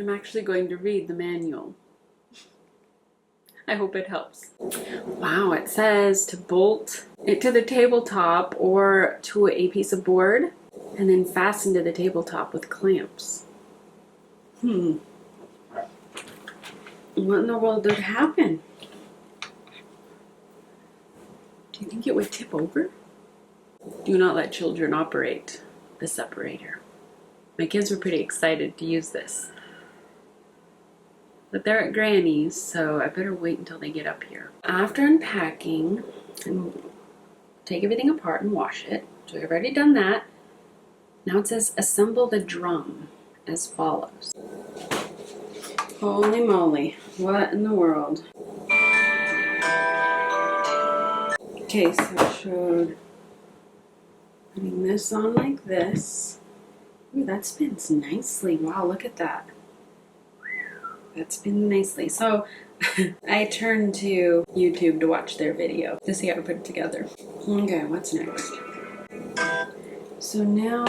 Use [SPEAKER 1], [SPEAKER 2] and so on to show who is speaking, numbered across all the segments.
[SPEAKER 1] I'm actually going to read the manual. I hope it helps. Wow, it says to bolt it to the tabletop or to a piece of board and then fasten to the tabletop with clamps. What in the world would happen? Do you think it would tip over? Do not let children operate the separator. My kids were pretty excited to use this. But they're at Granny's, so I better wait until they get up here. After unpacking, and take everything apart and wash it. So I've already done that. Now it says assemble the drum as follows. Holy moly, what in the world? Okay, so I showed putting this on like this. Ooh, that spins nicely. Wow, look at that. That spins nicely. So I turned to YouTube to watch their video to see how to put it together. Okay, what's next? So now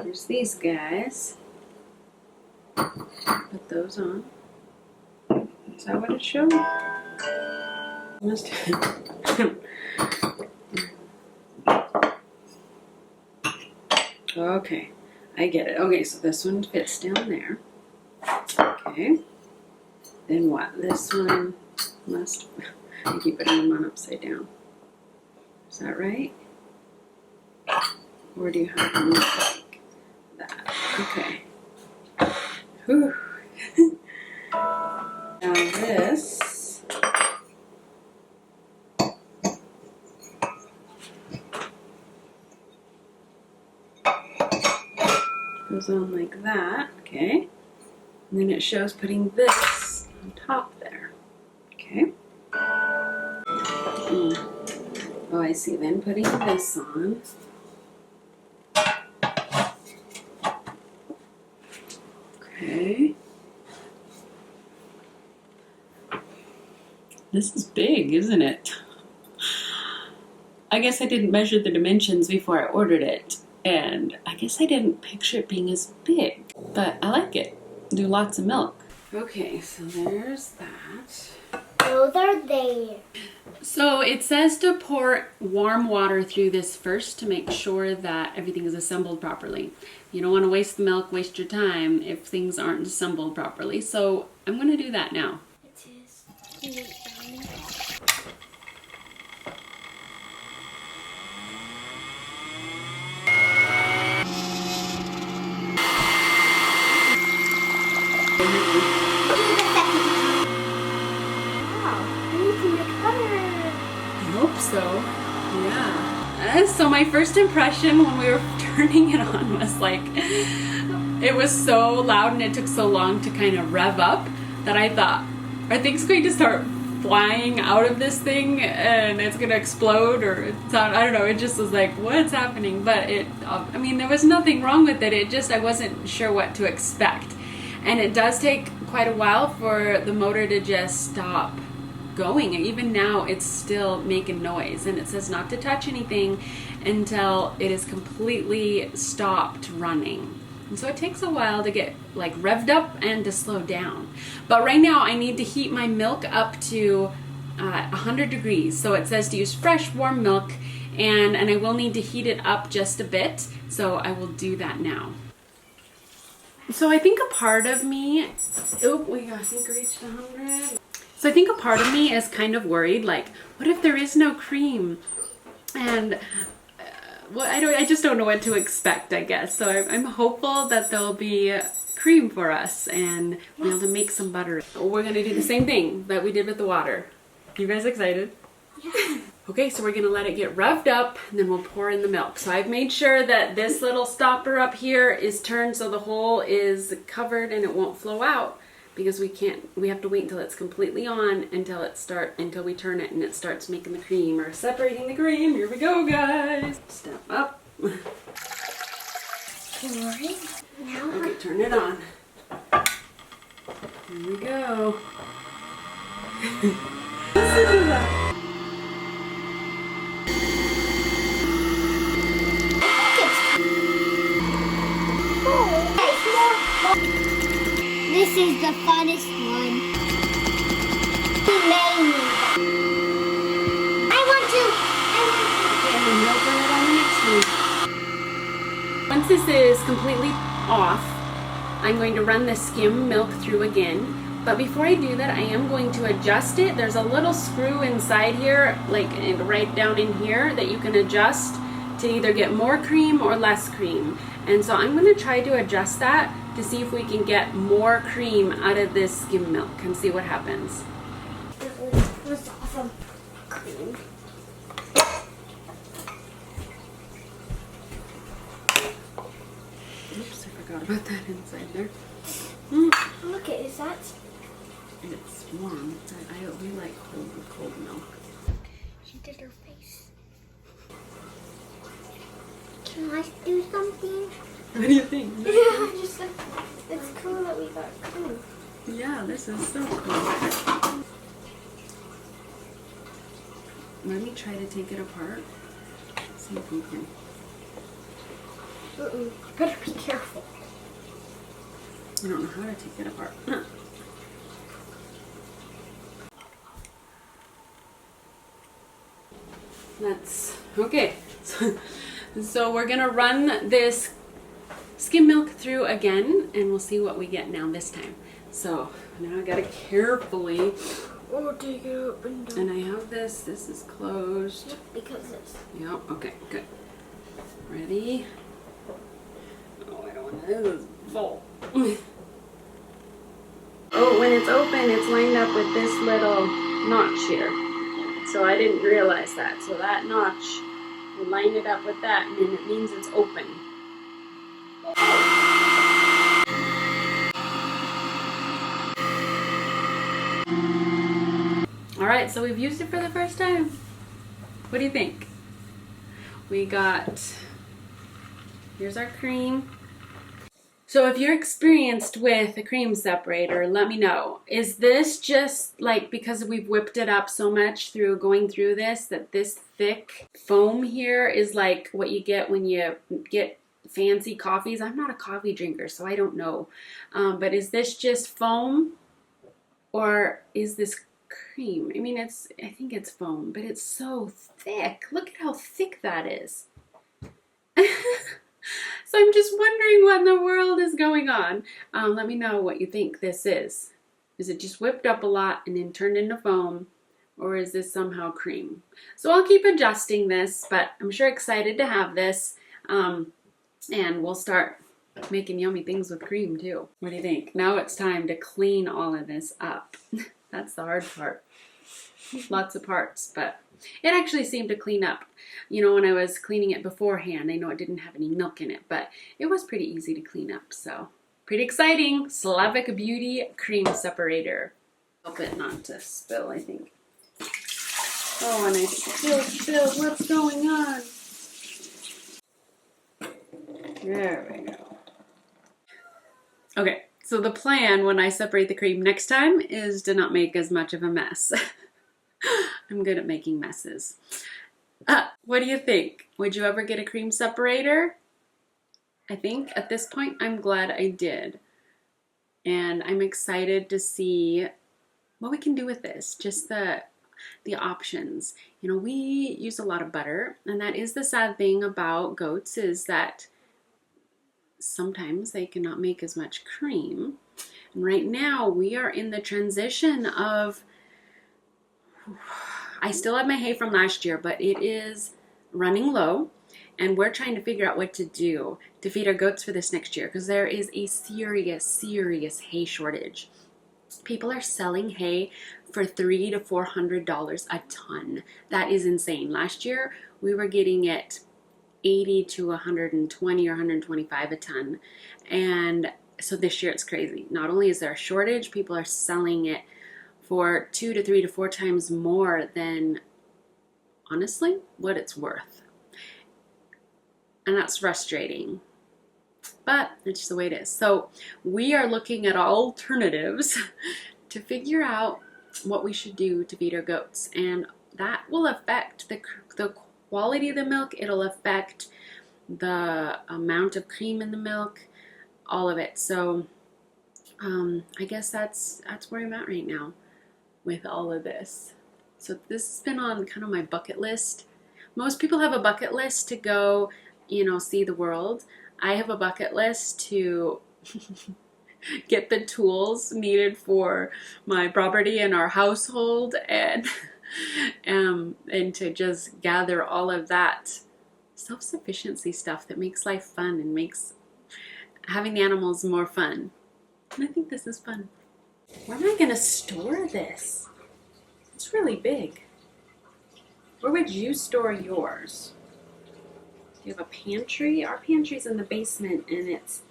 [SPEAKER 1] there's these guys. Put those on. Is that what it showed? Must Okay, I get it. Okay, so this one fits down there. Okay. Then what? This one must... I keep putting them on upside down. Is that right? Or do you have them like that? Okay. Whew. Now this... goes on like that, okay? And then it shows putting this on top there, okay? Oh, I see. Then putting this on. Okay. This is big, isn't it? I guess I didn't measure the dimensions before I ordered it. And I guess I didn't picture it being as big, but I like it. Do lots of milk. Okay, so there's that.
[SPEAKER 2] Those are there.
[SPEAKER 1] So it says to pour warm water through this first to make sure that everything is assembled properly. You don't want to waste the milk, waste your time if things aren't assembled properly. So I'm going to do that now.
[SPEAKER 2] It is.
[SPEAKER 1] So, yeah. So my first impression when we were turning it on was like, it was so loud and it took so long to kind of rev up that I thought, are things going to start flying out of this thing and it's going to explode or it's not, I don't know, it just was like, what's happening? But it, I mean, there was nothing wrong with it. It just, I wasn't sure what to expect. And it does take quite a while for the motor to just stop going. Even now it's still making noise, and it says not to touch anything until it is completely stopped running. And so it takes a while to get like revved up and to slow down. But right now I need to heat my milk up to 100 degrees. So it says to use fresh warm milk, and I will need to heat it up just a bit. So I will do that now. So I think a part of me, I think we reached 100. So I think a part of me is kind of worried, like, what if there is no cream? And well, I just don't know what to expect, I guess. So I'm hopeful that there'll be cream for us and we'll be able to make some butter. We're gonna do the same thing that we did with the water. You guys excited?
[SPEAKER 2] Yeah.
[SPEAKER 1] Okay, so we're gonna let it get revved up and then we'll pour in the milk. So I've made sure that this little stopper up here is turned so the hole is covered and it won't flow out. Because we have to wait until it's completely on until we turn it and it starts making the cream or separating the cream. Here we go, guys. Step up. Okay, turn it on. Here we go. Listen to that.
[SPEAKER 2] the funnest one. He made me. I want to.
[SPEAKER 1] And then you'll burn it on the next one. Once this is completely off, I'm going to run the skim milk through again. But before I do that, I am going to adjust it. There's a little screw inside here, like right down in here, that you can adjust to either get more cream or less cream. And so I'm going to try to adjust that to see if we can get more cream out of this skim milk and see what happens.
[SPEAKER 2] It was awesome. Cream.
[SPEAKER 1] Oops, I forgot about that inside there.
[SPEAKER 2] Look, is that?
[SPEAKER 1] It's warm. We like cold milk.
[SPEAKER 2] She did her face. Can I do something?
[SPEAKER 1] What do you think?
[SPEAKER 2] Yeah, just like, it's cool that we got cream.
[SPEAKER 1] Yeah, this is so cool. Let me try to take it apart. See if we can.
[SPEAKER 2] Better be careful.
[SPEAKER 1] I don't know how to take it apart. That's okay. So we're gonna run this skim milk through again, and we'll see what we get now this time. So now I gotta carefully.
[SPEAKER 2] Oh, take it up and down.
[SPEAKER 1] And I have this. This is closed.
[SPEAKER 2] Because it's.
[SPEAKER 1] Yep. Okay. Good. Ready? Oh, I don't want to. This is full. Oh, when it's open, it's lined up with this little notch here. So I didn't realize that. So that notch, we lined it up with that, and then it means it's open. All right, so we've used it for the first time. What do you think? We got, here's our cream. So if you're experienced with a cream separator, let me know. Is this just like because we've whipped it up so much through going through this, that this thick foam here is like what you get when you get fancy coffees? I'm not a coffee drinker, so I don't know. But is this just foam or is this cream? I mean, I think it's foam, but it's so thick. Look at how thick that is. So I'm just wondering what in the world is going on. Let me know what you think this is. Is it just whipped up a lot and then turned into foam? Or is this somehow cream? So I'll keep adjusting this, but I'm sure excited to have this. And we'll start making yummy things with cream too. What do you think? Now it's time to clean all of this up. That's the hard part. Lots of parts, but it actually seemed to clean up. You know, when I was cleaning it beforehand, I know it didn't have any milk in it, but it was pretty easy to clean up. So pretty exciting. Slavic Beauty Cream Separator. Help it not to spill, I think. Oh, and I spilled. What's going on? There we go. Okay, so the plan when I separate the cream next time is to not make as much of a mess. I'm good at making messes. What do you think? Would you ever get a cream separator? I think at this point I'm glad I did. And I'm excited to see what we can do with this. Just the options. You know, we use a lot of butter, and that is the sad thing about goats, is that sometimes they cannot make as much cream. And right now we are in the transition of, I still have my hay from last year, but it is running low, and we're trying to figure out what to do to feed our goats for this next year, because there is a serious hay shortage. People are selling hay for $300 to $400 a ton. That is insane. Last year we were getting it 80 to 120 or 125 a ton, and so this year it's crazy. Not only is there a shortage, people are selling it for 2 to 3 to 4 times more than, honestly, what it's worth. And that's frustrating, but it's just the way it is. So we are looking at alternatives to figure out what we should do to feed our goats, and that will affect the quality of the milk. It'll affect the amount of cream in the milk, all of it. So I guess that's where I'm at right now with all of this. So this has been on kind of my bucket list. Most people have a bucket list to go, see the world. I have a bucket list to get the tools needed for my property and our household, and to just gather all of that self-sufficiency stuff that makes life fun and makes having the animals more fun. And I think this is fun. Where am I going to store this? It's really big. Where would you store yours? Do you have a pantry? Our pantry's in the basement, and it's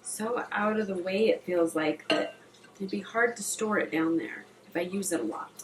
[SPEAKER 1] so out of the way, it feels like, that it'd be hard to store it down there if I use it a lot.